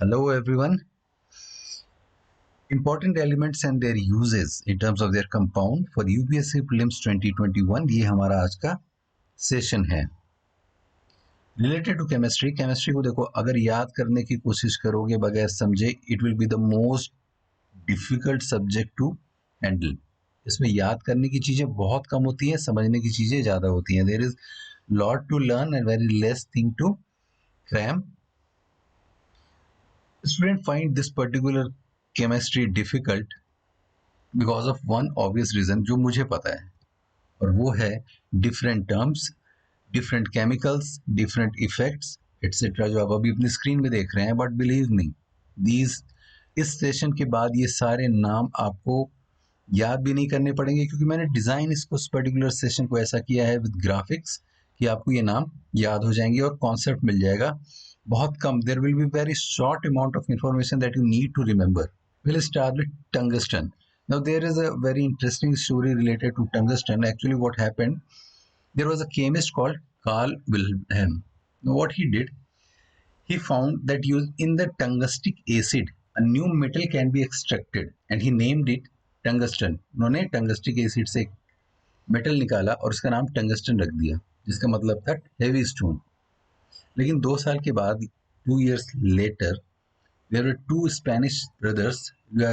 Hello everyone. Important elements and their uses in terms of their compound for UPSC Prelims 2021 ये हमारा आज का session है related to chemistry. Chemistry को देखो, अगर याद करने की कोशिश करोगे बगैर समझे, it will be the most difficult subject to handle. इसमें याद करने की चीजें बहुत कम होती हैं, समझने की चीजें ज्यादा होती हैं। There is lot to learn and very less thing to cram. Students find this particular chemistry difficult because of one obvious reason जो मुझे पता है, और वो है different terms, different chemicals, different effects etcetera, जो आप अभी अपनी स्क्रीन में देख रहे हैं। बट बिलीव मी, दीज इस सेशन के बाद ये सारे नाम आपको याद भी नहीं करने पड़ेंगे, क्योंकि मैंने डिजाइन इसको इस पर्टिकुलर सेशन को ऐसा किया है विद ग्राफिक्स कि आपको ये नाम याद हो जाएंगे और कॉन्सेप्ट मिल जाएगा बहुत कम। There will be very short amount of information that you need to remember. We'll start with tungsten. Now, there is a very interesting story related to tungsten. Actually, what happened? There was a chemist called Carl Wilhelm. Now, what he did, he found that in the tungstic acid, a new metal can be extracted, and he named it tungsten. उन्होंने tungstic acid से metal निकाला और उसका नाम tungsten रख दिया, जिसका मतलब था हेवी स्टोन. लेकिन 2 साल के बाद, 2 years later, there were two Spanish brothers,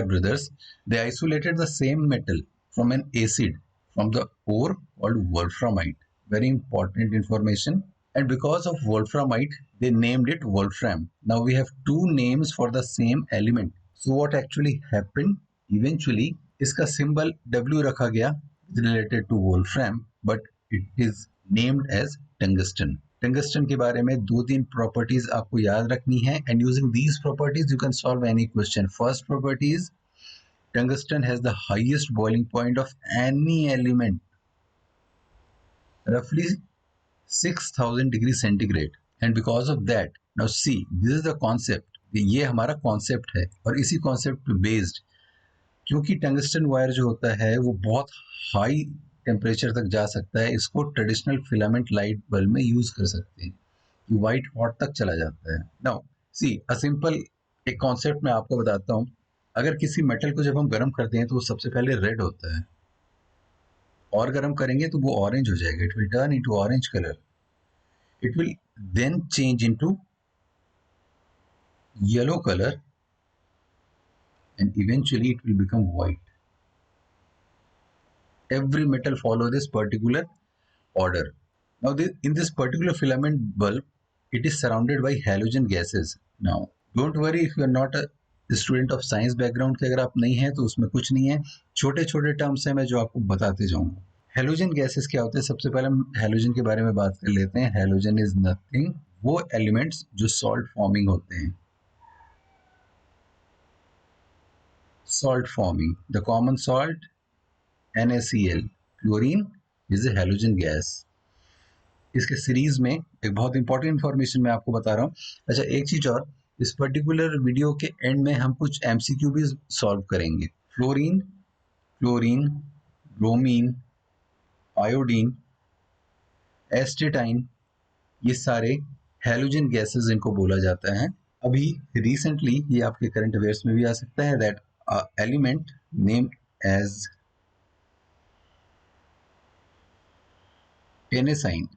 brothers. They isolated the same metal from an acid from the ore called wolframite. Very important information. And because of wolframite, they named it wolfram. Now we have two names for the same element. So what actually happened? Eventually, इसका symbol W रखा गया related to wolfram, but it is named as tungsten. Tungsten के बारे में 2-3 properties आपको याद रखनी है, and using these properties you can solve any question. First property is tungsten has the highest boiling point of any element, रफली 6000 degree centigrade. And because of that, now see, this is the concept. ये हमारा concept है और इसी concept पे based, क्योंकि tungsten wire जो होता है वो बहुत हाई टेम्परेचर तक जा सकता है, इसको ट्रेडिशनल फिलामेंट लाइट बल्ब में यूज कर सकते हैं कि व्हाइट हॉट तक चला जाता है. नाउ सी, अ सिंपल एक कॉन्सेप्ट मैं आपको बताता हूं. अगर किसी मेटल को जब हम गर्म करते हैं तो वो सबसे पहले रेड होता है, और गर्म करेंगे तो वो ऑरेंज हो जाएगा. It will turn into orange colour. It will then change into yellow colour and eventually it will become white. Every metal follow this particular order. Now in this particular filament bulb, it is surrounded by halogen gases. Now don't worry if you are not a student of science background के, अगर आप नहीं हैं तो उसमें कुछ नहीं है, छोटे छोटे टर्म्स हैं मैं जो आपको बताते जाऊंगा. हेलोजन गैसेस क्या होते हैं? सबसे पहले हम हेलोजन के बारे में बात कर लेते हैं. हेलोजन इज नथिंग, वो एलिमेंट्स जो सॉल्ट फॉर्मिंग होते हैं. Salt forming. The common salt NaCl. Chlorine is a halogen gas. इसके सीरीज में एक बहुत इंपॉर्टेंट इंफॉर्मेशन मैं आपको बता रहा हूँ. अच्छा, एक चीज और, इस पर्टिकुलर वीडियो के एंड में हम कुछ एमसीक्यू भी सॉल्व करेंगे. Fluorine, chlorine, bromine, iodine, astatine, ये सारे हेलोजन गैसेस इनको बोला जाता है. अभी रिसेंटली ये आपके करंट अफेयर्स में भी आ सकता है, that element named as tennessine,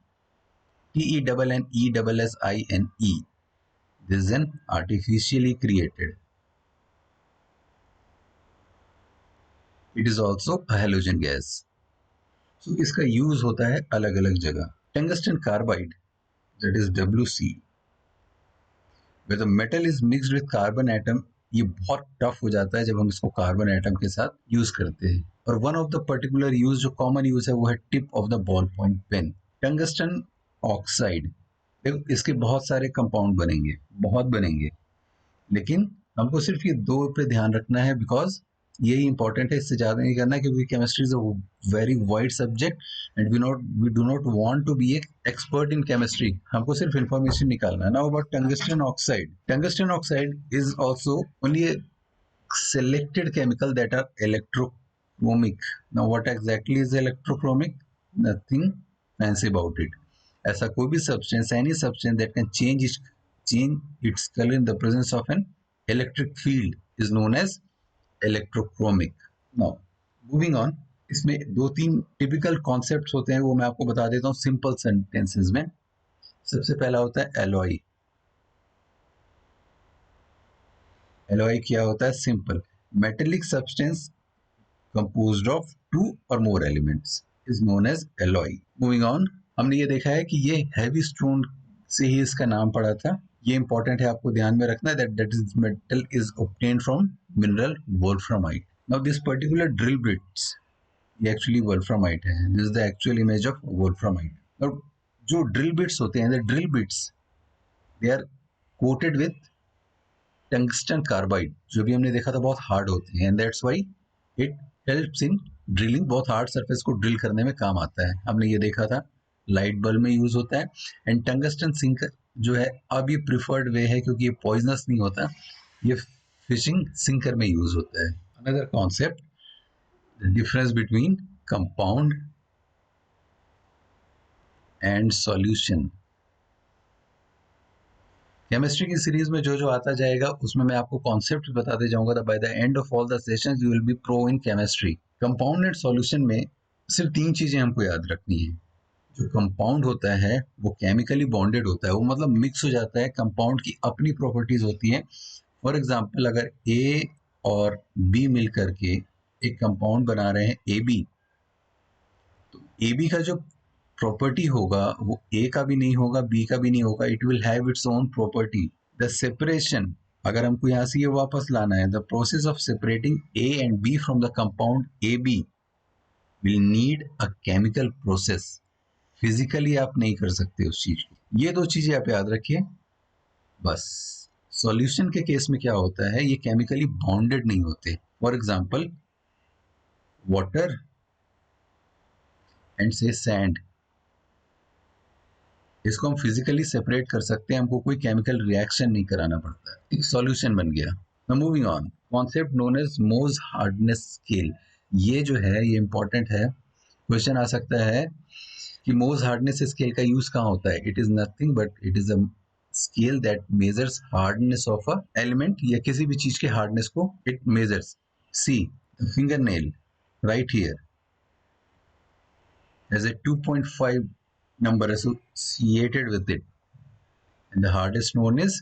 TENNESSINE. This is an artificially created. It is also a halogen gas. So इसका यूज होता है अलग अलग जगह. Tungsten carbide, that is WC, where the metal is mixed with carbon atom. ये बहुत tough हो जाता है जब हम इसको कार्बन एटम के साथ यूज करते हैं. और one of the particular use जो कॉमन यूज है वो है tip of the ball point pen. Tungsten oxide, देखो इसके बहुत सारे कंपाउंड बनेंगे, बहुत बनेंगे, लेकिन हमको सिर्फ ये 2 पे ध्यान रखना है, बिकॉज यही इंपॉर्टेंट है, इससे ज्यादा नहीं करना, क्योंकि chemistry is a very wide subject and we do not want to be a expert in chemistry. हमको सिर्फ इंफॉर्मेशन निकालना है. Now about tungsten oxide. Tungsten oxide is also only a selected chemical that are electrochromic. Now what exactly is electrochromic? Nothing fancy about it. ऐसा कोई भी substance, any substance that can change its color in the presence of an electric field is known as electrochromic. Now moving on, इसमें दो तीन typical concepts होते हैं, वो मैं आपको बता देता हूँ सिंपल सेंटेंसेस में। सबसे पहला होता है एलॉय। एलॉय क्या होता है? Simple metallic substance composed of two or more elements is known as alloy. Moving on, हमने ये देखा है कि ये हैवी स्टोन से ही इसका नाम पड़ा था। ये इंपॉर्टेंट है, आपको ध्यान में रखना है that is metal is obtained from mineral wolframite. Now this particular drill bits, ये एक्चुअली वोल्फ्रामाइट है। This is the actual image of wolframite. और जो ड्रिल बिट्स होते हैं, the drill bits they are coated with tungsten carbide, जो भी हमने देखा था बहुत हार्ड होते हैं, and that's why it helps in drilling. बहुत हार्ड सरफेस को ड्रिल करने में काम आता है। हमने ये देखा था लाइट बल्ब में यूज होता है। एंड टंगस्टन सिंकर जो है अब ये प्रिफर्ड वे है क्योंकि ये पॉइजनस नहीं होता, ये फिशिंग सिंकर में यूज होता है। Another concept, the difference between compound and solution. Chemistry की सीरीज में जो जो आता जाएगा उसमें मैं आपको कॉन्सेप्ट बताते जाऊंगा। By the end of all the sessions you will be pro in chemistry. Compound and solution में सिर्फ तीन चीजें हमको याद रखनी है। जो कंपाउंड होता है वो केमिकली बॉन्डेड होता है, वो मतलब मिक्स हो जाता है। कंपाउंड की अपनी प्रॉपर्टीज होती हैं। फॉर एग्जाम्पल, अगर ए और बी मिल करके एक कंपाउंड बना रहे हैं ए बी, तो ए बी का जो प्रॉपर्टी होगा वो ए का भी नहीं होगा, बी का भी नहीं होगा। It will have its own property. The separation, अगर हमको यहाँ से ये वापस लाना है, the process of separating A and B from the compound A B will need a chemical process. Physically आप नहीं कर सकते उस चीज को। ये दो चीजें आप याद रखिए बस। सॉल्यूशन के केस में क्या होता है, ये केमिकली बॉन्डेड नहीं होते। फॉर एग्जाम्पल, वाटर एंड से सैंड, इसको हम फिजिकली सेपरेट कर सकते हैं, हमको कोई केमिकल रिएक्शन नहीं कराना पड़ता है, एक सॉल्यूशन बन गया। Now moving on, concept known as Mohs hardness scale. ये जो है ये इंपॉर्टेंट है, क्वेश्चन आ सकता है कि मोज हार्डनेस स्केल का यूज कहाँ होता है। It is nothing but it is a scale that measures hardness of a element, या किसी भी चीज के हार्डनेस को it measures. See the finger nail right here has a 2.5 number associated with it, and the hardest known is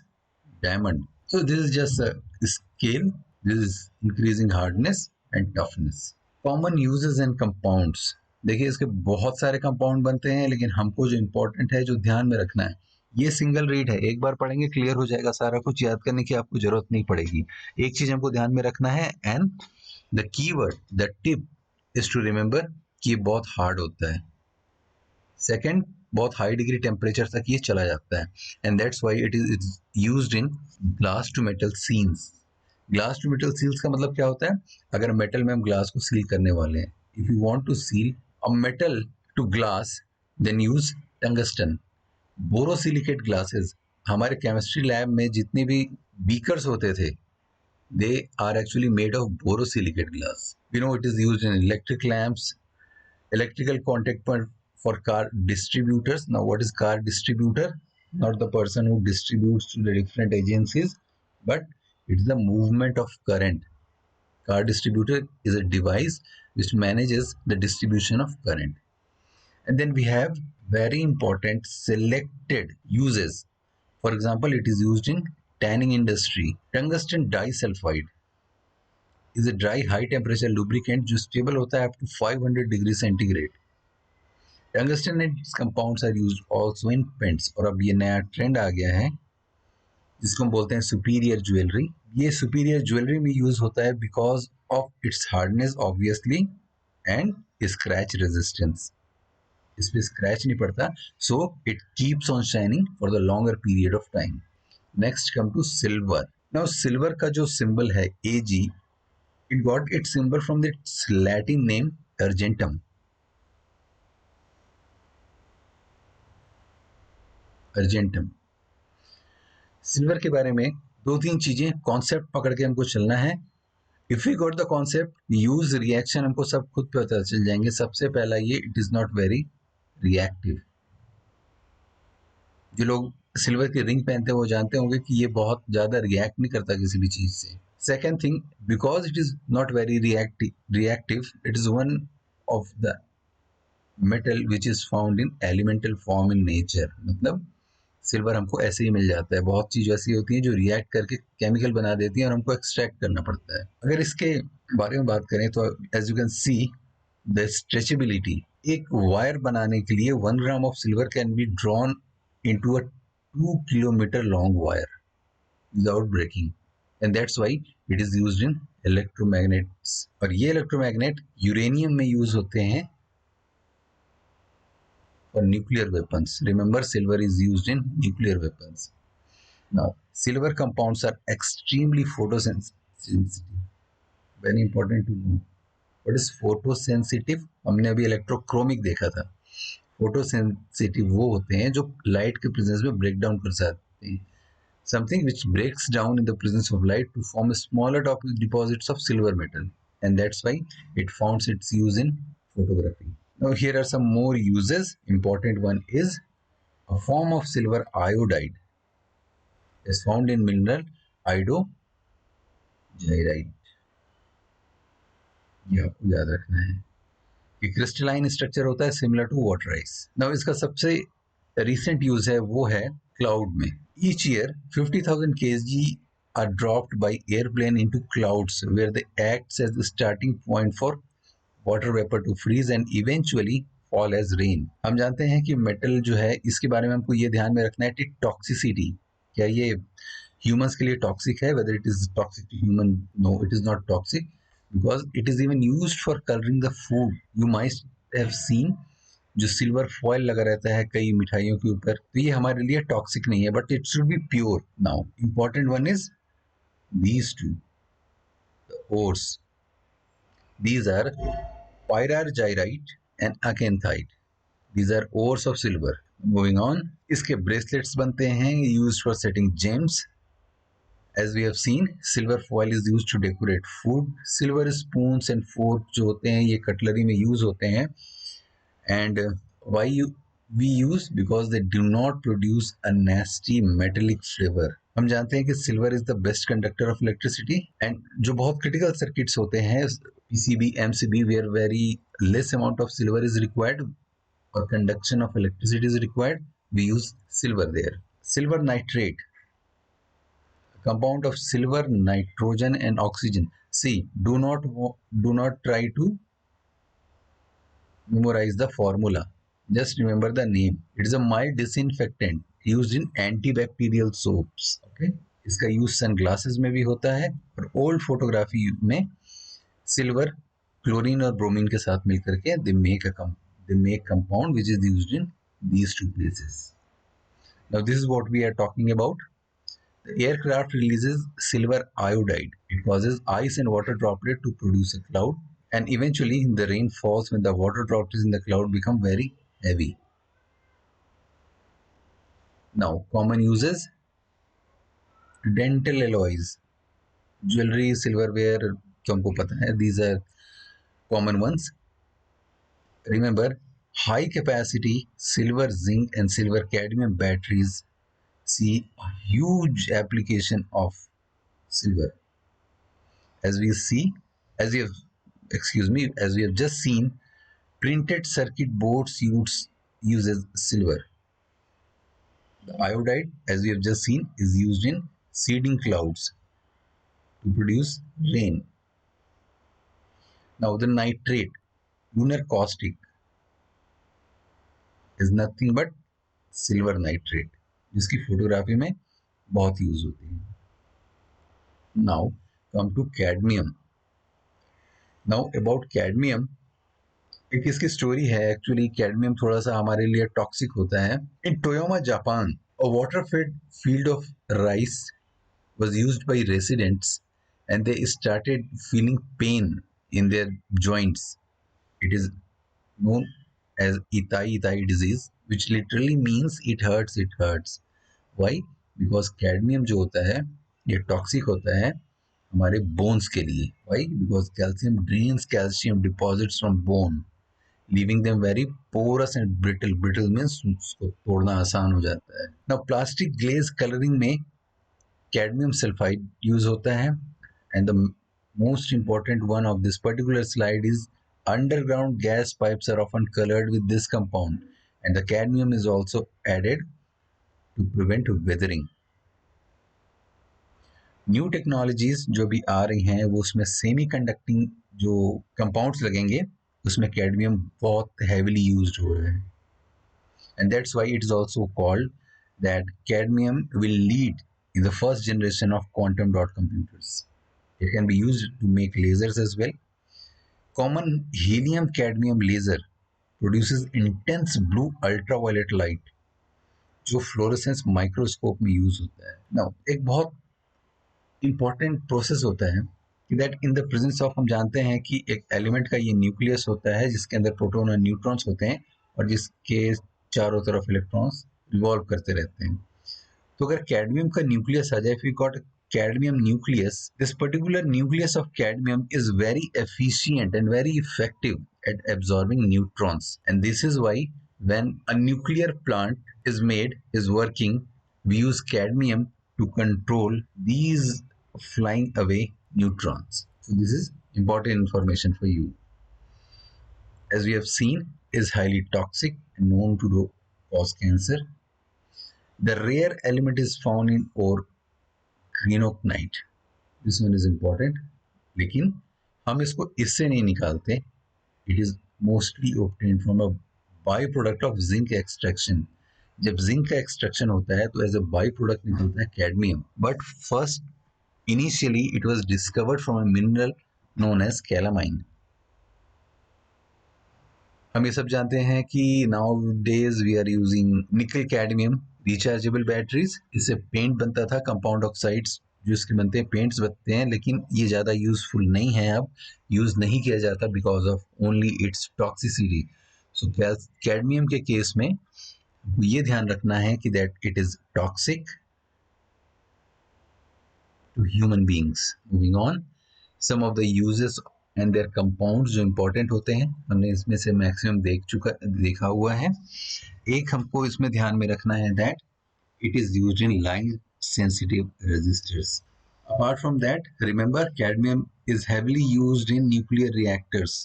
diamond. So this is just a scale. This is increasing hardness and toughness. Common uses and compounds. देखिए इसके बहुत सारे compound बनते हैं, लेकिन हमको जो important है, जो ध्यान में रखना है, ये सिंगल रीड है, एक बार पढ़ेंगे क्लियर हो जाएगा, सारा कुछ याद करने की आपको जरूरत नहीं पड़ेगी। एक चीज हमको ध्यान में रखना है, and the keyword, the tip is to remember कि ये बहुत हार्ड होता है। सेकेंड, बहुत हाई डिग्री टेम्परेचर तक ये चला जाता है, and that's why it is used in glass to metal seals. Glass to metal seals का मतलब क्या होता है, अगर मेटल में हम ग्लास को सील करने वाले हैं, if you want to seal a metal to glass, then use tungsten. Borosilicate glasses, हमारे केमिस्ट्री लैब में जितने भी बीकर्स होते थे, they are actually made of borosilicate glass. You know, it is used in electric lamps, electrical contact point for car distributors. Now, what is car distributor? Not the person who distributes to the different agencies, but it's the movement of current. Car distributor is a device which manages the distribution of current. And then we have very important selected uses. For example, it is used in tanning industry. Tungsten disulfide is a dry high temperature lubricant जो stable होता है up to 500 degree centigrade. Tungsten and its compounds are used also in paints. और अब ये नया trend आ गया है जिसको हम बोलते हैं सुपीरियर ज्वेलरी। ये सुपीरियर ज्वेलरी में यूज होता है because of its hardness obviously and scratch resistance. इस पे स्क्रैच नहीं पड़ता, so it keeps on shining for the longer period of time. Next come to silver. Now silver का जो सिंबल है Ag, it got its symbol from its Latin name argentum. argentum. Silver के बारे में दो तीन चीजें कॉन्सेप्ट पकड़ के हमको चलना है। If we got the concept, use, reaction हमको सब खुद पता चल जाएंगे। सबसे पहला ये, it is not very reactive. जो लोग सिल्वर की रिंग पहनते हैं वो जानते होंगे कि ये बहुत ज़्यादा रिएक्ट नहीं करता किसी भी चीज़ से. Second thing, because it is not very reactive, it is one of the metal which is found in elemental form in nature. मतलब सिल्वर हमको ऐसे ही मिल जाता है. बहुत चीज़ ऐसी होती हैं जो रिएक्ट करके केमिकल बना देती हैं और हमको एक्सट्रैक्ट करना पड़ता है. अगर इसके बारे में बात करें तो as you can see the stretchability. एक वायर बनाने के लिए 1 gram of silver can be drawn into a 2 kilometre long wire without breaking, and that's why it is used in electromagnets. और ये इलेक्ट्रोमैग्नेट यूरेनियम में यूज होते हैं for nuclear weapons. Remember, silver is used in nuclear weapons. Now, silver compounds are extremely photosensitive. Very important to know. What is photosensitive? हमने अभी electrochromic देखा था. Photosensitive वो होते हैं जो लाइट के प्रेजेंस में ब्रेक डाउन कर सकते हैं. Something which breaks down in the presence of light to form a smaller deposits of silver metal, and that's why it finds its use in photography. Now here are some more uses. Important one is a form of silver iodide is found in mineral iodogyrite. ये आपको याद रखना है कि crystalline structure होता है similar to water ice. Now इसका सबसे रिसेंट यूज है वो है क्लाउड में. Each year 50,000 kg are dropped by airplane into clouds where they acts as the starting point for water vapor to freeze and eventually fall as rain. हम जानते हैं कि मेटल जो है इसके बारे में हमको ये ध्यान में रखना है कि टॉक्सिसिटी, क्या ये ह्यूमंस के लिए टॉक्सिक है? whether it is toxic to human, no, it is not toxic because it is even used for coloring the food. You might have seen जो सिल्वर फॉयल लगा रहता है कई मिठाइयों के ऊपर, तो ये हमारे लिए टॉक्सिक नहीं है, but it should be pure. Now important one is these two, the ores. These are pyrargyrite and acanthite. These are ores of silver. Moving on, इसके bracelets बनते हैं used for setting gems. As we have seen, silver foil is used to decorate food. Silver spoons and forks जो होते हैं ये cutlery में use होते हैं. And why we use? Because they do not produce a nasty metallic flavor. हम जानते हैं कि silver is the best conductor of electricity, and जो बहुत क्रिटिकल सर्किट्स होते हैं PCB MCB where very less amount of silver is required और conduction of electricity is required, we use silver there. Silver nitrate, compound of silver, nitrogen and oxygen. See, do not try to memorize the formula, just remember the name. It is a mild disinfectant used in antibacterial soaps. Okay, इसका use sunglasses में भी होता है और old photography में silver chlorine और bromine के साथ मिलकर के they make compound which is used in these two places. Now this is what we are talking about. The aircraft releases silver iodide. It causes ice and water droplet to produce a cloud, and eventually the rain falls when the water droplets in the cloud become very heavy. Now common uses: dental alloys, jewelry, silverware, तो हमको पता है, these are common ones. Remember, high capacity silver, zinc and silver cadmium batteries see a huge application of silver. As we have just seen, printed circuit boards uses silver. The iodide, as we have just seen, is used in seeding clouds to produce rain. Now the nitrate, lunar caustic, is nothing but silver nitrate, जिसकी photography में बहुत use होती है. Now come to cadmium. Now about cadmium, एक इसकी story है. Actually cadmium थोड़ा सा हमारे लिए टॉक्सिक होता है. इन टोयोमा Japan, a water-fed field of rice was used by residents and they started feeling pain in their joints. It is known as itai disease, which literally means it hurts. Why? Because cadmium जो होता है ये toxic होता है हमारे bones के लिए. Why? Because calcium drains calcium deposits from bone, leaving them very porous and brittle. Brittle means उसको तोड़ना आसान हो जाता है. Now plastic glaze coloring में cadmium sulfide use होता है, and the most important one of this particular slide is underground gas pipes are often colored with this compound, and the cadmium is also added to prevent weathering. New technologies जो भी आ रही हैं वो उसमें semi conducting जो compounds लगेंगे उसमें cadmium बहुत हैवीली यूज्ड हो रहा है, and that's why it is also called that cadmium will lead in the first generation of quantum dot computers. It can be used to make lasers as well. Common helium cadmium laser produces intense blue ultraviolet light जो fluorescence microscope में use होता है. Now एक बहुत important process होता है कि that in the presence of, हम जानते हैं कि एक एलिमेंट का ये न्यूक्लियस होता है जिसके अंदर प्रोटॉन और न्यूट्रॉन्स होते हैं और जिसके चारों तरफ इलेक्ट्रॉन्स रिवॉल्व करते रहते हैं. तो अगर कैडमियम का न्यूक्लियस आ जाए, if you got cadmium nucleus, this particular nucleus of cadmium is very efficient and very effective at absorbing neutrons, and this is why when a nuclear plant is working, we use cadmium to control these flying away neutrons. So this is important information for you. As we have seen, is highly toxic and known to cause cancer. The rare element is found in ore greenockite. This one is important, लेकिन हम इसको इससे नहीं निकालते. It is mostly obtained from a byproduct of zinc extraction. जब zinc का extraction होता है तो एज अ बाई प्रोडक्ट निकलता है cadmium. But first initially it was discovered from a mineral known as calamine. हम ये सब जानते हैं कि nowadays we are using nickel cadmium rechargeable batteries. इससे पेंट बनता था, कंपाउंड ऑक्साइड्स जो इसके बनते हैं, पेंट्स बनते हैं, लेकिन ये ज़्यादा यूजफुल नहीं है, अब यूज़ नहीं किया जाता because of only its toxicity. So cadmium के केस में ये ध्यान रखना है कि that it is toxic to human beings. Moving on, some of the uses and their compounds जो इंपॉर्टेंट होते हैं, हमने इसमें से मैक्सिमम देखा हुआ है. एक हमको इसमें ध्यान में रखना है that it is used in light sensitive resistors. Apart from that, remember cadmium is heavily used in nuclear reactors.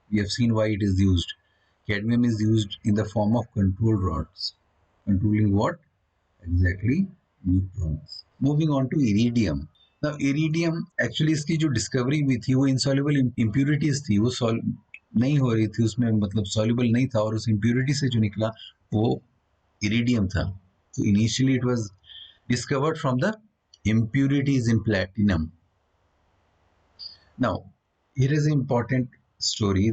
We have seen why it is used. Cadmium is used in the form of control rods. Controlling what? Exactly, neutrons. Moving on to iridium. Now iridium actually इसकी जो discovery हुई थी वो insoluble impurities थी, वो नहीं हो रही थी उसमें, मतलब soluble नहीं था, और उस impurity से जो निकला वो iridium था. So initially it was discovered from the impurities in platinum. Now here is an important story,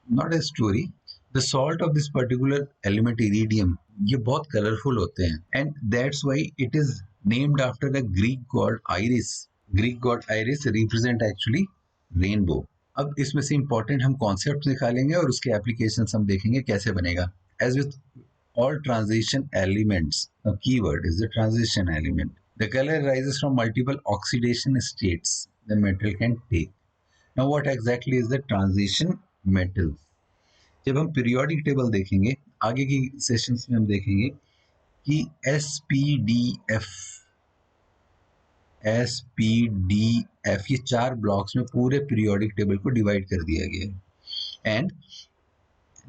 not a story. The salt of this particular element iridium, ये बहुत कलरफुल होते हैं, and that's why it is named after the Greek god Iris. Greek god Iris represent actually rainbow. अब इसमें से important हम concept निकालेंगे और उसके applications हम देखेंगे कैसे बनेगा. As with all transition elements, a keyword is the transition element. The color arises from multiple oxidation states the metal can take. Now what exactly is the transition metals? जब हम periodic table देखेंगे आगे की sessions में, हम देखेंगे कि SPDF ये 4 ब्लॉक्स में पूरे पीरियोडिक टेबल को डिवाइड कर दिया गया है. एंड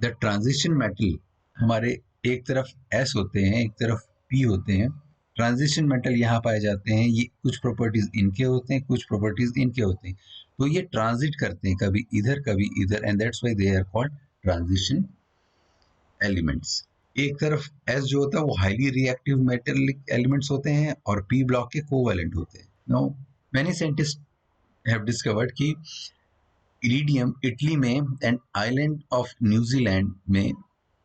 द ट्रांजिशन मेटल हमारे एक तरफ S होते हैं, एक तरफ P होते हैं. ट्रांजिशन मेटल यहाँ पाए जाते हैं, ये कुछ प्रॉपर्टीज इनके होते हैं, कुछ प्रॉपर्टीज इनके होते हैं, तो ये ट्रांजिट करते हैं कभी इधर कभी इधर, and that's why they are called transition elements. एक तरफ S जो होता है वो हाईली रिएक्टिव मेटेलिक एलिमेंट्स होते हैं और P ब्लॉक के कोवैलेंट होते हैं. Now many scientist have discovered कि इरिडियम इटली में एंड आइलैंड ऑफ न्यूजीलैंड में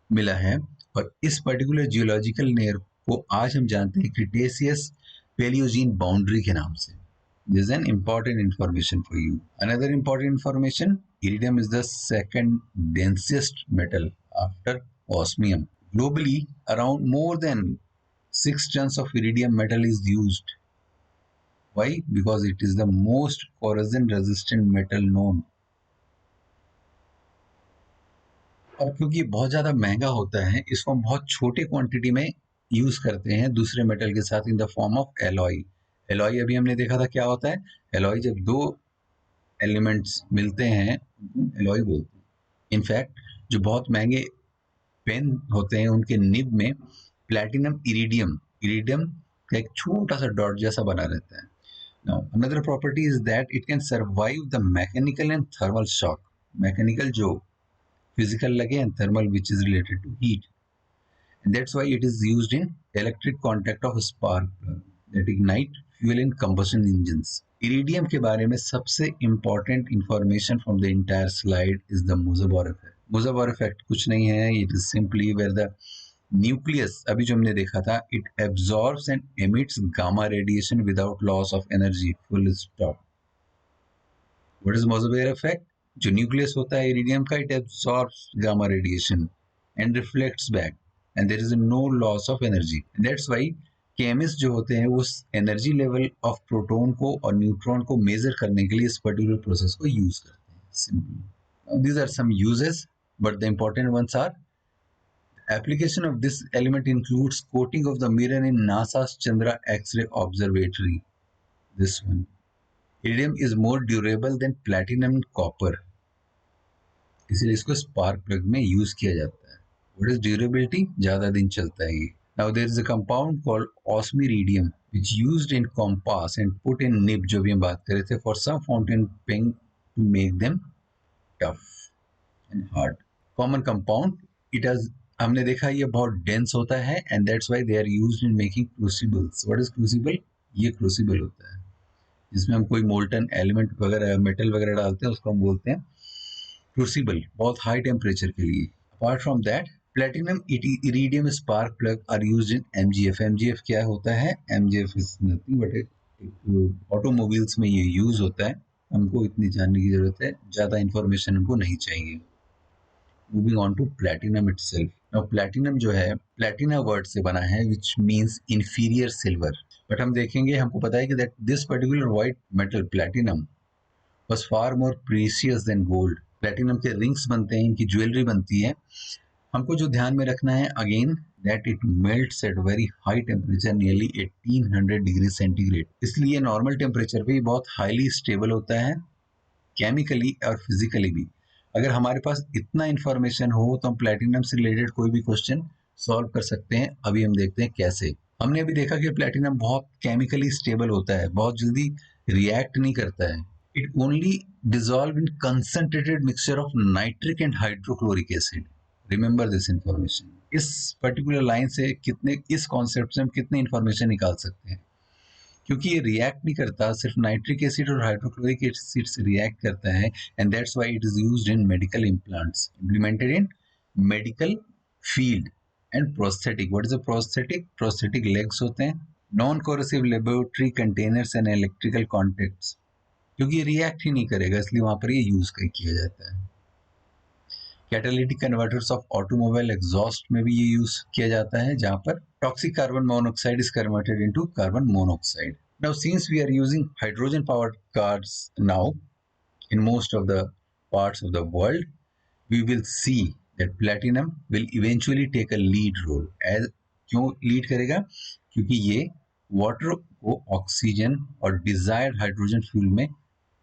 मिला है, और इस पर्टिकुलर जियोलॉजिकल लेयर को आज हम जानते हैं क्रिटेशियस पेलियोजीन बाउंड्री के नाम से. This is an important information for you. Another important information, iridium is the second densest metal after osmium. Globally, around more than 6 tons of iridium metal is used. Why? Because it is the most corrosion resistant metal known. और क्योंकि ये बहुत ज़्यादा महंगा होता है, इसको हम बहुत छोटे क्वांटिटी में यूज़ करते हैं दूसरे मेटल के साथ in the form of alloy. Alloy अभी हमने देखा था क्या होता है। एलॉय जब दो एलिमेंट्स मिलते हैं उनको एलॉय बोलते हैं। इनफैक्ट जो बहुत महंगे पेन होते हैं उनके निब में प्लैटिनम इरिडियम इरिडियम का एक छोटा सा डॉट जैसा बना रहता है। Now, another property is that it can survive the mechanical and thermal shock. Mechanical जो physical लगे and thermal which is related to heat. And that's why it is used in electric contact of spark plug that ignite fuel in combustion engines. Iridium के बारे में सबसे important information from the entire slide is the Moser-Bohr effect. Moser-Bohr effect कुछ नहीं है, it is simply where the nucleus अभी जो हमने देखा था it absorbs and emits gamma radiation without loss of energy. Full stop. What is Moser-Bohr effect? जो nucleus होता है इरिडियम का, it absorbs gamma radiation and reflects back and there is no loss of energy. That's why chemist जो होते हैं उस energy level of proton को और न्यूट्रॉन को मेजर करने के लिए इस पर्टिकुलर प्रोसेस को यूज करते हैं simply. These are some uses, but the important ones are application of this element includes coating of the mirror in NASA's Chandra X-ray Observatory. This one. Iridium is more durable than platinum and copper. इसलिए इसको spark plug में use किया जाता है. What is durability? ज़्यादा दिन चलता है ये. Now there is a compound called osmiridium which used in compass and put in nib जो भी हम बात कर रहे थे for some fountain pen to make them tough and hard. Common compound. It has हमने देखा ये बहुत dense होता है and that's why they are used in making crucibles. What is crucible? ये crucible होता है जिसमें हम कोई molten element वगैरह metal वगैरह डालते हैं उसको हम बोलते हैं crucible. बहुत high temperature के लिए. Apart from that, platinum iridium spark plug are used in MGF. MGF क्या होता है? MGF is nothing but एक ऑटोमोबाइल्स में ये यूज होता है. हमको इतनी जानने की जरूरत है, ज्यादा इंफॉर्मेशन हमको नहीं चाहिए. Moving on to platinum itself. Now platinum जो है प्लैटिना वर्ड से बना है which means inferior silver. But हम देखेंगे, हमको पता है कि that this particular white metal platinum was far more precious than gold. Platinum के रिंग्स बनते हैं, इनकी ज्वेलरी बनती है. हमको जो ध्यान में रखना है again that it melts at very high temperature nearly 1800 degree centigrade. इसलिए नॉर्मल टेम्परेचर पे बहुत हाईली स्टेबल होता है केमिकली और फिजिकली भी. अगर हमारे पास इतना इंफॉर्मेशन हो तो हम प्लैटिनम से रिलेटेड कोई भी क्वेश्चन सॉल्व कर सकते हैं. अभी हम देखते हैं कैसे. हमने अभी देखा कि प्लैटिनम बहुत केमिकली स्टेबल होता है, बहुत जल्दी रिएक्ट नहीं करता है. It only dissolve in concentrated mixture of nitric and hydrochloric acid. Remember this information. इस पर्टिकुलर लाइन से कितने, इस कॉन्सेप्ट से हम कितने इंफॉर्मेशन निकाल सकते हैं, क्योंकि ये रिएक्ट नहीं करता, सिर्फ नाइट्रिक एसिड और हाइड्रोक्लोरिक एसिड से रिएक्ट करता है. And that's why it is used in medical implants, implemented in medical field and prosthetic. What is a prosthetic? Prosthetic legs होते हैं, non corrosive laboratory containers and electrical contacts. क्योंकि ये react ही नहीं करेगा इसलिए वहां पर ये यूज किया जाता है. Catalytic converters of automobile exhaust में भी ये यूज किया जाता है, जहां पर toxic carbon monoxide is converted into carbon monoxide. Now since we are using hydrogen powered cars now in most of the parts of the world, we will see that platinum will eventually take a lead role. As क्यों lead करेगा? क्योंकि ये water को oxygen और desired hydrogen fuel में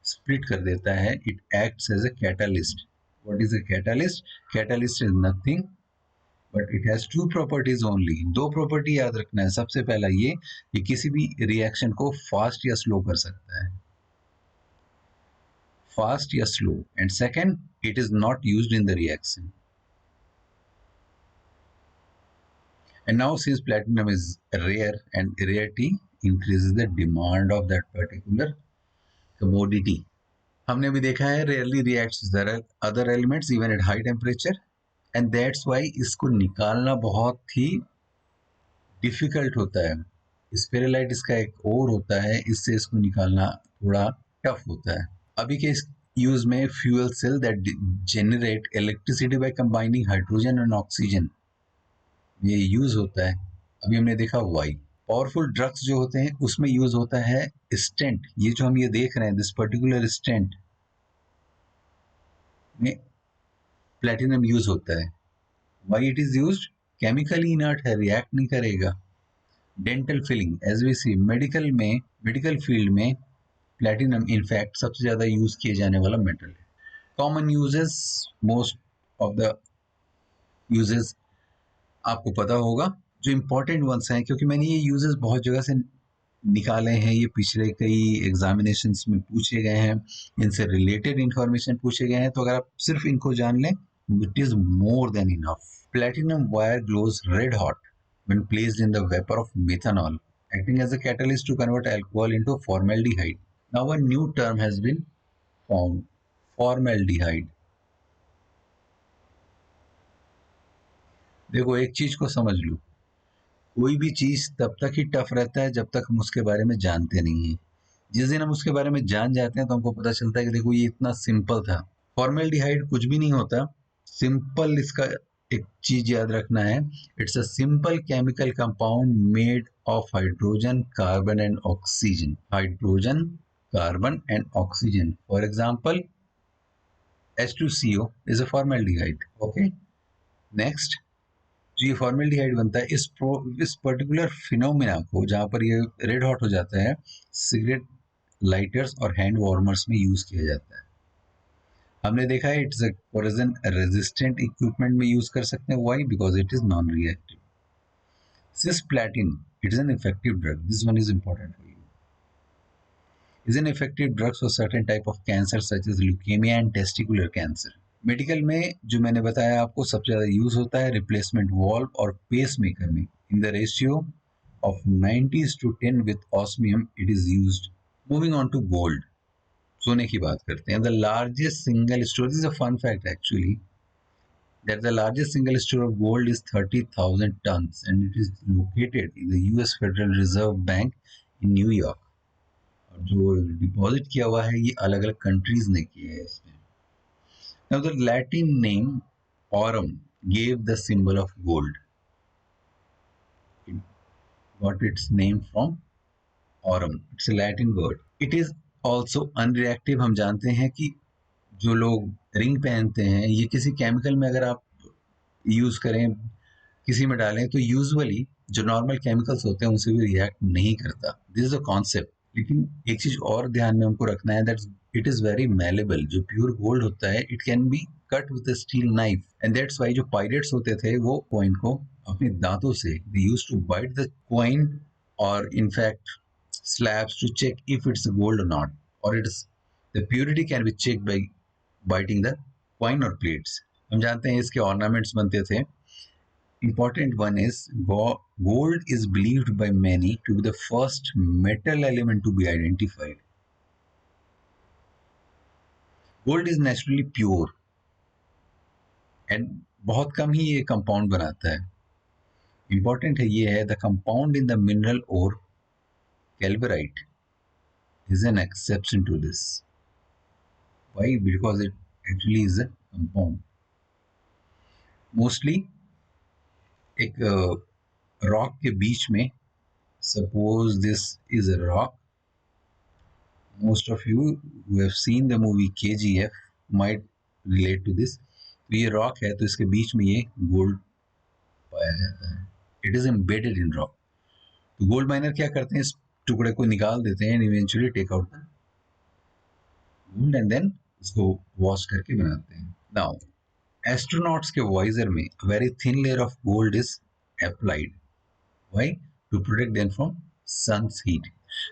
split कर देता है. It acts as a catalyst. What is a catalyst? Catalyst is nothing but it has two properties only. दो प्रॉपर्टी याद रखना है. सबसे पहला ये किसी भी रिएक्शन को फास्ट या स्लो कर सकता है, फास्ट या slow. And second, it is not used in the reaction. And now since platinum is rare and rarity increases the demand of that particular commodity. हमने भी देखा है rarely reacts with other elements even at high temperature and that's why इसको निकालना बहुत ही difficult होता है. स्पेरलाइट इसका एक और होता है, इससे इसको निकालना थोड़ा टफ होता है. अभी के इस यूज में fuel cell that generate electricity by combining hydrogen and oxygen, ये यूज होता है. अभी हमने देखा वाई. पावरफुल ड्रग्स जो होते हैं उसमें यूज होता है स्टेंट. ये जो हम ये देख रहे हैं दिस पर्टिकुलर स्टेंट में प्लेटिनम यूज होता है? Why it is use? Chemically inert है, रिएक्ट नहीं करेगा. Dental filling, as we see, medical field में प्लेटिनम इनफैक्ट सबसे ज्यादा यूज किए जाने वाला मेटल है. Common uses, most of the uses आपको पता होगा. जो इंपॉर्टेंट वंस हैं, क्योंकि मैंने ये यूजेस बहुत जगह से निकाले हैं, ये पिछले कई एग्जामिनेशंस में पूछे गए हैं, इनसे रिलेटेड इंफॉर्मेशन पूछे गए हैं, तो अगर आप सिर्फ इनको जान लें, it is more than enough. Platinum wire glows red hot when placed in the vapor of methanol, acting as a catalyst to convert alcohol into formaldehyde. Now a new term has been found, formaldehyde. देखो, एक चीज को समझ लो, कोई भी चीज तब तक ही टफ रहता है जब तक हम उसके बारे में जानते नहीं हैं. जिस दिन हम उसके बारे में जान जाते हैं तो हमको पता चलता है कि देखो ये इतना सिंपल था. फॉर्मेल्डिहाइड कुछ भी नहीं होता. सिंपल इसका एक चीज याद रखना है, it's a simple chemical compound made of hydrogen, carbon and oxygen. Hydrogen, carbon and oxygen. For example H2CO is a formaldehyde. Okay. Next, जो ये फॉर्मेल्डिहाइड बनता है, इस पर्टिकुलर फिनोमिना को, जहां पर ये रेड हॉट हो जाता है, सिगरेट लाइटर्स और हैंड वार्मर्स में यूज किया जाता है. हमने देखा है इट्स कोरोजन रेजिस्टेंट इक्विपमेंट में यूज कर सकते हैं. Why? Because it is non reactive. Cisplatin, it is an effective drug. This one is important for you. Is an effective drug for certain type of cancer such as leukaemia and testicular cancer. Medical में जो मैंने बताया आपको, सबसे ज्यादा use होता है replacement valve और पेस मेकर में. In the ratio of 90:10 with osmium it is used. Moving on to gold, सोने की बात करते हैं. The largest single store, this is a fun fact actually, that the largest single store of gold is 30,000 tons and it is located in the US Federal Reserve Bank in New York. और जो deposit किया हुआ है ये अलग अलग countries ने किया है इसमें. Now the Latin name aurum gave the symbol of gold. It got its name from aurum. It's a Latin word. It is also unreactive. हम जानते हैं कि जो लोग रिंग पहनते हैं, ये किसी केमिकल में अगर आप यूज करें, किसी में डालें, तो यूजुअली जो नॉर्मल केमिकल्स होते हैं उनसे भी रिएक्ट नहीं करता. This is a concept. लेकिन एक चीज और ध्यान में हमको रखना है, that it is very malleable. जो प्योर गोल्ड होता है, it can be cut with a steel knife, and that's why जो पायरेट्स होते थे वो कॉइन को अपने दांतों से, they used to bite the coin और in fact slabs to check if it's gold or not, or it's the purity can be checked by biting the coin or plates. हम जानते हैं इसके ornaments बनते थे. Important one is gold is believed by many to be the first metal element to be identified. Gold is naturally pure and बहुत कम ही ये compound बनाता है. इंपॉर्टेंट है ये है, the compound in the mineral ore Calberite is an exception to this. Why? Because it actually is a compound. Mostly एक rock के बीच में, suppose this is a rock. Most of you who have seen the movie KGF might relate to this. तो ये rock है, तो इसके बीच में ये gold पाया जाता है. It is embedded in rock. तो गोल्ड माइनर क्या करते हैं, इस टुकड़े को निकाल देते हैं, eventually take out the gold and then इसको वॉश करके बनाते हैं. नाउ एस्ट्रोनॉट्स के वाइजर में very thin layer of gold is applied. Why? To protect them from sun's heat.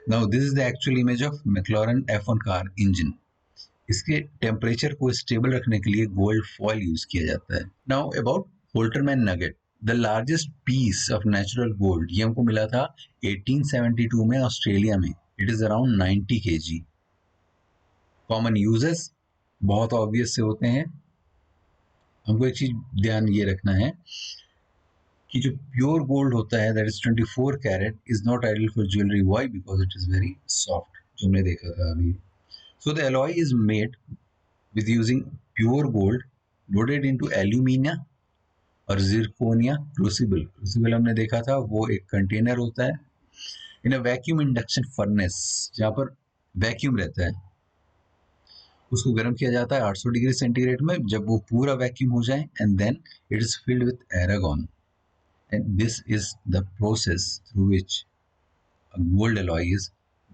Now this is the actual image of McLaren F1 car engine. इसके temperature को stable रखने के लिए गोल्ड फॉयल यूज किया जाता है. Now about Holtermann nugget, the largest piece of natural gold, ये हमको मिला था 1872 में ऑस्ट्रेलिया में. It is around 90 kg. Common uses बहुत ऑब्वियस से होते हैं. हमको एक चीज ध्यान ये रखना है कि जो प्योर गोल्ड होता है, that is 24 carat, is not ideal for jewellery. Why? Because it is very soft, जो हमने देखा था अभी. So the alloy is made with using pure gold loaded into alumina और जिरकोनिया क्रूसिबल. क्रूसिबल हमने देखा था, वो एक कंटेनर होता है in a vacuum induction furnace, जहां पर वैक्यूम रहता है. उसको गर्म किया जाता है 800 डिग्री सेंटीग्रेड में, जब वो पूरा वैक्यूम हो जाए, and then it is filled with argon, and this is the process through which gold alloy is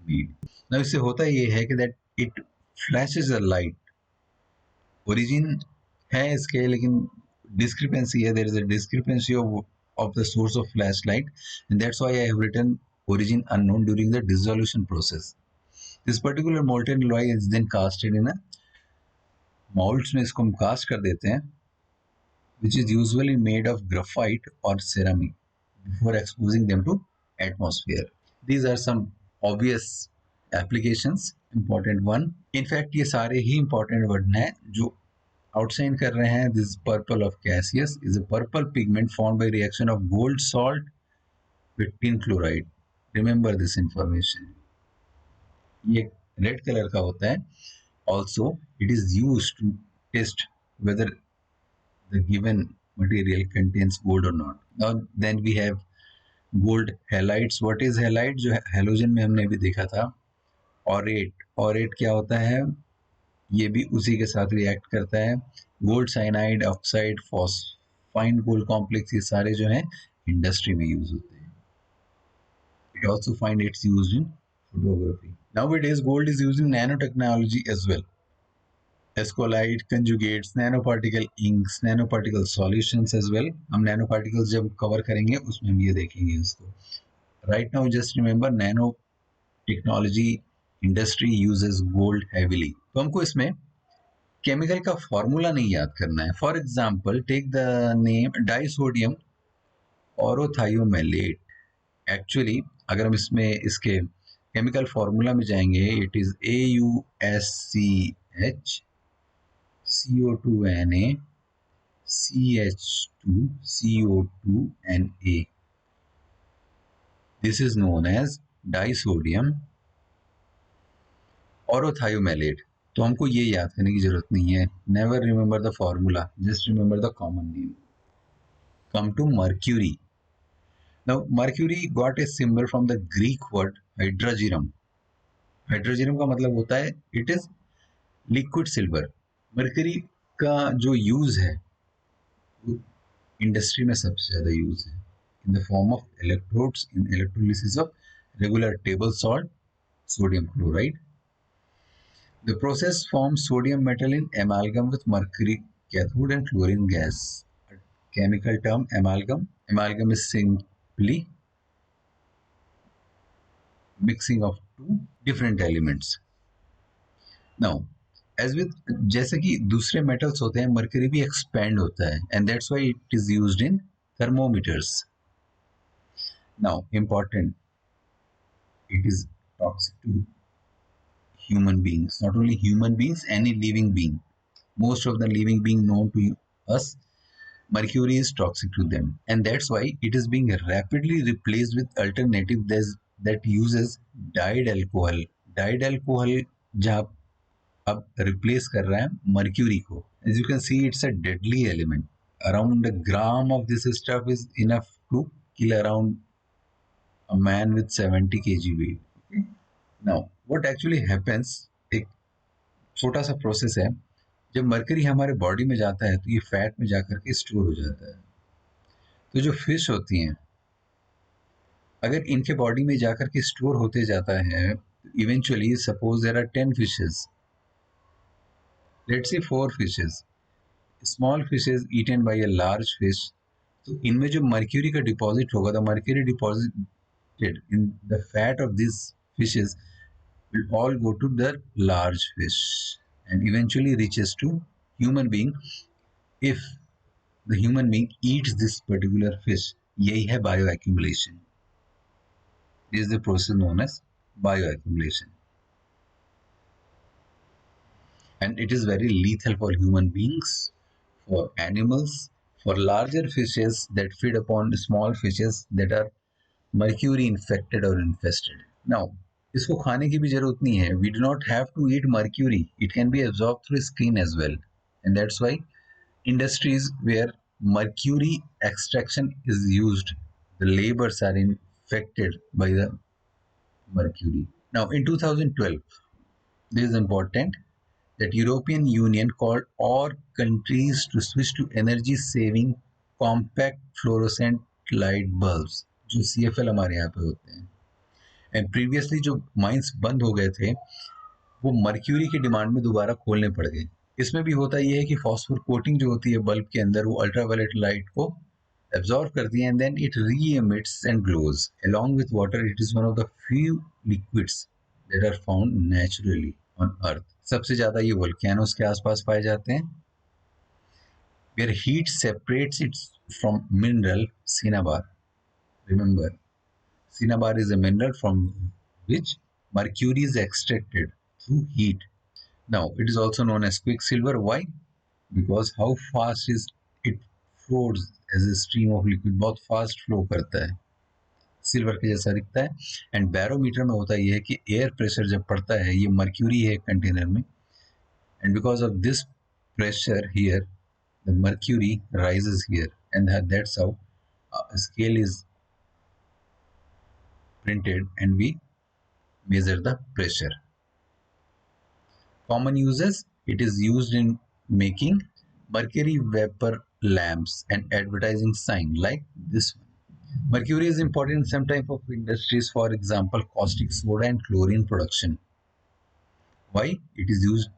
made. Now इससे होता ये है कि that it flashes a light. Origin है इसके, लेकिन discrepancy है, there is a discrepancy of the source of flashlight, and that's why I have written origin unknown during the dissolution process. This particular molten alloy is then casted in a molds में इसको हम cast कर देते हैं, which is usually made of graphite or ceramic before exposing them to atmosphere. These are some obvious applications. Important one. In fact, ये सारे ही important word हैं जो outshine कर रहे हैं. This purple of Cassius is a purple pigment formed by reaction of gold salt with tin chloride. Remember this information. ये red color का होता है. Also, it is used to test whether the given material contains gold or not. Now, then we have gold halides. What is halide? जो halogen में हमने अभी देखा था. ऑरेट क्या होता है? ये भी उसी के साथ रिएक्ट करता है. Gold cyanide, oxide, fine gold complex, ये सारे जो हैं इंडस्ट्री में यूज होते हैं. It also find its use in photography. Nowadays gold is used in nano technology as well. Ascolite, conjugates, nano particle inks, nano particle solutions as well. हम nano particles जब cover करेंगे उसमें हम ये देखेंगे इसको. Right now just remember, nano technology industry uses gold heavily. तो हमको इसमें केमिकल का फॉर्मूला नहीं याद करना है. For example, take the name disodium aurothiomalate. Actually अगर हम इसमें इसके केमिकल फॉर्मूला में जाएंगे, it is AuSCH CO2Na CH2CO2Na. This is known as disodium aurothiomalate. तो हमको ये याद करने की जरूरत नहीं है. Never remember the formula, just remember the common name. Come to mercury. Now mercury got a symbol from the Greek word hydrargyrum. Hydrargyrum का मतलब होता है it is liquid silver. Mercury का जो यूज है वो इंडस्ट्री में सबसे ज्यादा यूज है in the form of electrodes in electrolysis of regular table salt sodium chloride. The process forms sodium metal in amalgam with mercury cathode and chlorine gas. A chemical term, amalgam. Amalgam is simply mixing of two different elements. Now, as with जैसे कि दूसरे metals होते हैं, mercury भी expand होता है, and that's why it is used in thermometers. Now, important, it is toxic to human beings. Not only human beings, any living being. Most of the living being known to us, mercury is toxic to them, and that's why it is being rapidly replaced with alternative that uses dyed alcohol. Dyed alcohol जहाँ अब replace कर रहा है mercury को. As you can see, it's a deadly element. Around a gram of this stuff is enough to kill around a man with 70 kg weight. Okay? Now, what actually happens, एक छोटा सा process है. जब mercury हमारे body में जाता है तो ये फैट में जाकर के स्टोर हो जाता है. तो जो फिश होती हैं, अगर इनके बॉडी में जाकर के स्टोर होते जाता है, eventually suppose there are 10 fishes, let's say 4 fishes, small fishes eaten by a large fish. तो इनमें जो मर्क्यूरी का डिपॉजिट होगा, the mercury deposited in the fat of this fishes will all go to the large fish and eventually reaches to human being if the human being eats this particular fish. यही है bioaccumulation. This is the process known as bioaccumulation, and it is very lethal for human beings, for animals, for larger fishes that feed upon small fishes that are mercury infected or infested. Now, इसको खाने की भी जरूरत नहीं है. We do not have to eat mercury. It can be absorbed through skin as well, and that's why industries where mercury extraction is used, the laborers are infected by the mercury. Now, in 2012, this is important. that European Union called all countries to switch to energy saving compact fluorescent light bulbs जो CFL हमारे यहाँ पे होते हैं. And previously जो mines बंद हो गए थे वो मर्क्यूरी की डिमांड में दोबारा खोलने पड़ गए. इसमें भी होता ये है कि फॉस्फोर कोटिंग जो होती है बल्ब के अंदर वो अल्ट्रावायलेट लाइट को absorb करती है and then it re-emits and glows. Along with water, it is one of the few liquids that are found naturally on Earth. सबसे ज़्यादा ये वोल्केनोस के आसपास पाए जाते हैं where heat separates it from mineral cinnabar. Remember, cinnabar is a mineral from which mercury is extracted through heat. Now, it is also known as quicksilver. Why? Because how fast is it flows as a stream of liquid. बहुत fast flow करता है, silver के जैसा दिखता है. And barometer में होता यह है कि एयर प्रेशर जब पड़ता है, ये मर्क्यूरी है कंटेनर में, and because of this pressure here the mercury rises here, and that's how a scale is printed and we measure the pressure. Common uses: it is used in making mercury vapor lamps and advertising sign like this one. Mercury is important in some type of industries, for example caustic soda and chlorine production. Why? It is used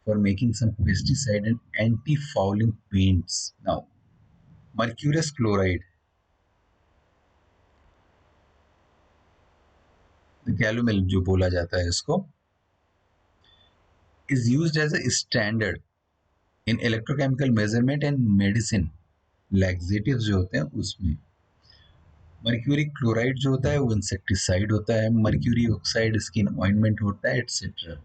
for making some pesticide and anti-fouling paints. Now, mercurous chloride, कैलुमेल जो बोला जाता है इसको, is used as a standard in electrochemical measurement and medicine. Laxatives जो होते हैं उसमें. Mercury chloride जो होता है वो इंसेक्टिसाइड होता है. मर्क्यूरी ऑक्साइड स्किन ऑइंटमेंट होता है, एटसेट्रा.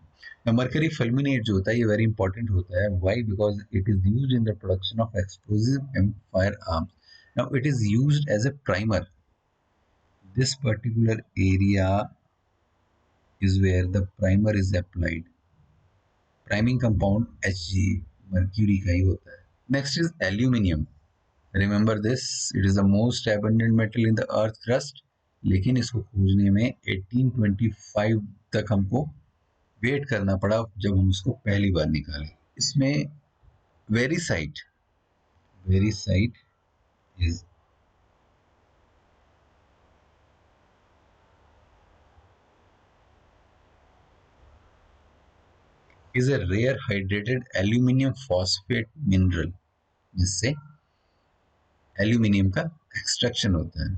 मर्करी फुल्मिनेट जो होता है ये वेरी इंपॉर्टेंट होता है. Why? Because it is used in the production of explosive and firearms. Now it is used as a primer. This particular area is where the primer is applied. Priming compound Hg mercury का ही होता है. Next is aluminium. Remember this, it is the most abundant metal in the earth crust. लेकिन इसको खोजने में 1825 तक हमको wait करना पड़ा जब हम इसको पहली बार निकाले. इसमें वेरीसाइट is is a rare hydrated aluminium phosphate mineral जिससे एल्यूमिनियम का एक्सट्रैक्शन होता है.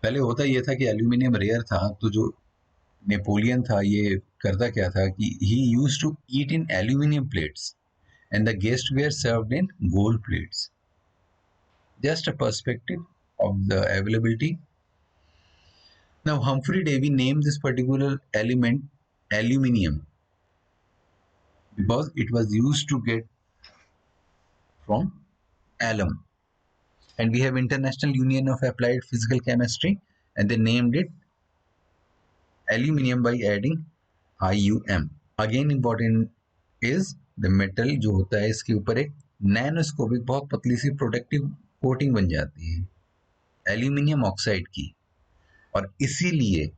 पहले होता यह था कि एल्यूमिनियम रेयर था, तो जो नेपोलियन था ये करता क्या था कि he used to eat in aluminium plates and the guest were served in gold plates. Just a perspective of the availability. Now Humphry Davy named this particular element aluminium because it was used to get from alum. And we have International Union of Applied Physical Chemistry and they named it aluminium by adding IUM. Again important is the metal जो होता है इसके ऊपर एक nanoscopic बहुत पतली सी protective coating बन जाती है एल्यूमिनियम ऑक्साइड की, और इसीलिए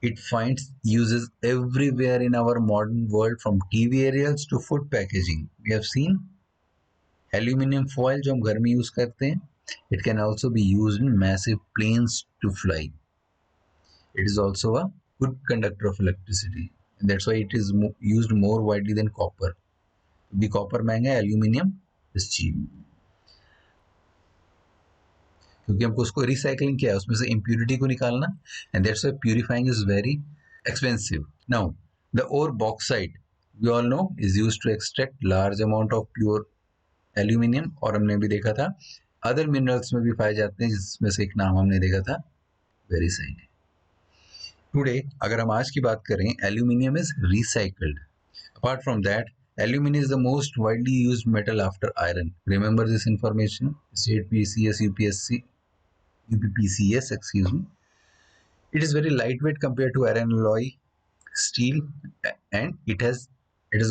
it finds uses everywhere in our modern world from TV aerials to food packaging. We have seen aluminum foil जो हम घर में यूज करते हैं. It can also be used in massive planes to fly. It is also a good conductor of electricity. And that's why it is used more widely than copper. The copper महंगा है, aluminum is cheap. क्योंकि हमको उसको recycling किया है, उसमें से impurity को निकालना, and that's why purifying is very expensive. Now the ore bauxite we all know is used to extract large amount of pure aluminium, और हमने भी देखा था अदर मिनरल्स में भी पाए जाते हैं जिसमें से एक नाम हमने देखा था वेरीसाइट. टुडे अगर हम आज की बात करें, aluminium is recycled. Apart from that, aluminum is the most widely used metal after iron. Remember this information. State PCS, UPSC, UPPCS, excuse me. It is very lightweight compared to iron alloy steel, and it has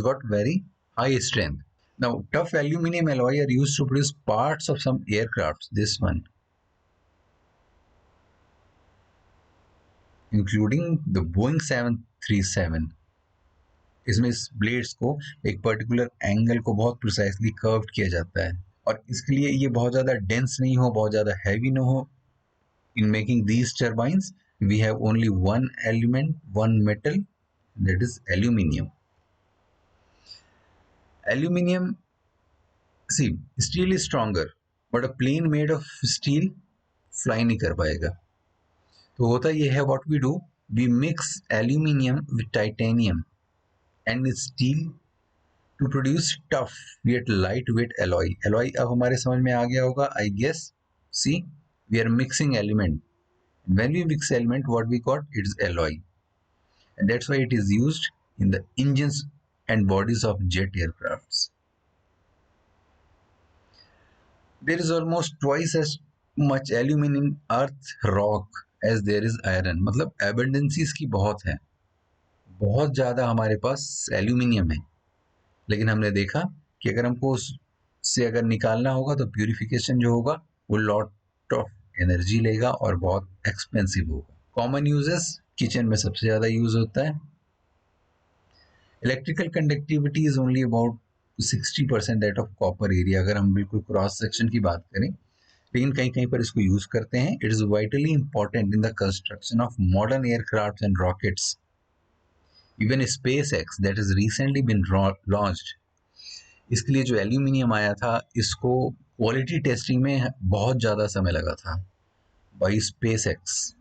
got very high strength. Now, tough aluminum alloy are used to produce parts of some aircrafts. This one, including the Boeing 737. इसमें इस blades को एक particular angle को बहुत precisely curved किया जाता है, और इसके लिए ये बहुत ज़्यादा डेंस नहीं हो, बहुत ज़्यादा हैवी ना हो. In making these turbines, we have only one element, one metal, that is aluminium. Aluminium, see, steel is stronger, but a plane made of steel fly नहीं कर पाएगा. तो होता ये है, what we do, we mix aluminium with titanium and steel to produce tough yet lightweight alloy. Alloy अब हमारे समझ में आ गया होगा, I guess. See, we are mixing element. When we mix element, what we got? It is alloy, and that's why it is used in the engines and bodies of jet aircrafts. There is almost twice as much aluminum in earth rock as there is iron. मतलब abundances की बहुत है, बहुत ज़्यादा हमारे पास aluminium है, लेकिन हमने देखा कि अगर हमको उससे अगर निकालना होगा तो प्यूरिफिकेशन जो होगा वो लॉट ऑफ एनर्जी लेगा और बहुत एक्सपेंसिव होगा. कॉमन यूजेस, किचन में सबसे ज़्यादा यूज होता है. Electrical conductivity is only about 60% that of copper area, अगर हम बिल्कुल क्रॉस सेक्शन की बात करें, लेकिन कहीं कहीं पर इसको यूज करते हैं. It is vitally important in the construction of modern aircraft and rockets. Even space x that is recently bin launched, इसके लिए जो एल्यूमिनियम आया था, इसको क्वालिटी टेस्टिंग में बहुत ज़्यादा समय लगा था by space x.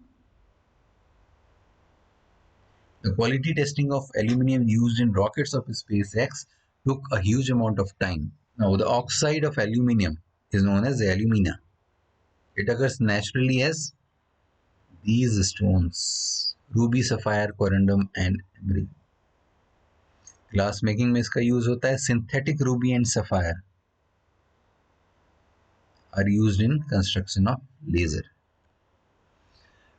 The quality testing of aluminum used in rockets of SpaceX took a huge amount of time. Now, the oxide of aluminum is known as alumina. It occurs naturally as these stones: ruby, sapphire, corundum and emerald. Glass making में इसका use होता है. Synthetic ruby and sapphire are used in construction of laser.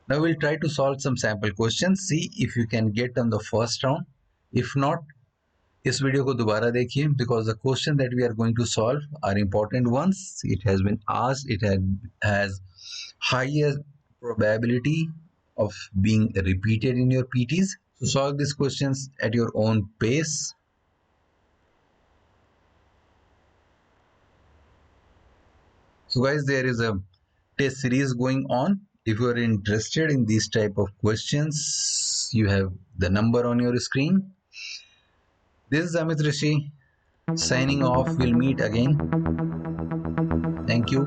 Now we'll try to solve some sample questions. See if you can get on the first round. If not, इस video को दोबारा देखिए, because the question that we are going to solve are important ones. It has been asked. It has higher probability of being repeated in your PTs. So solve these questions at your own pace. So guys, there is a test series going on. If you are interested in these type of questions, you have the number on your screen. This is Amit Rishi signing off. We'll meet again. Thank you.